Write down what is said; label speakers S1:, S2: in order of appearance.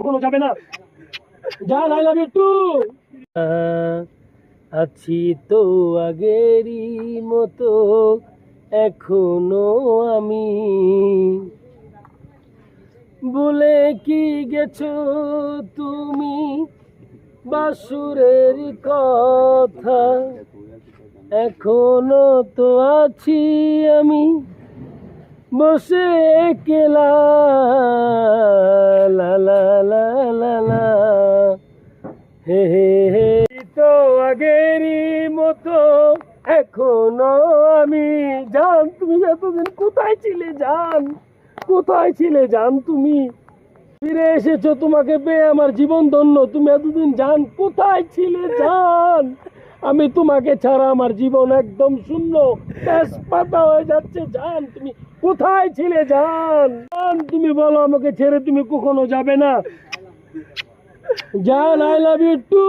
S1: কখনো যাবে না। জান আই লাভ ইউ টু। আছি তো আগেরই মতো এখনো আমি, বলে কি গেছো তুমি বাসুরের কথা, এখনো তো আছি আমি বসে একলা, লা লা লা লা লা, হে হে হে। তো আগেরই মতো এখনো আমি। জান তুমি এতদিন কোথায় ছিলে জান, কোথায় ছিলে জান? তুমি ফিরে এসেছো, তোমাকে পেয়ে আমার জীবন ধন্য। তুমি এতদিন জান কোথায় ছিলে জান? আমি তোমাকে ছাড়া আমার জীবন একদম শূন্য, তেজপাতা হয়ে যাচ্ছে জান। তুমি কোথায় ছিলে জান? জান তুমি বলো আমাকে ছেড়ে তুমি কখনো যাবে না। জান আই লাভ ইউ টু।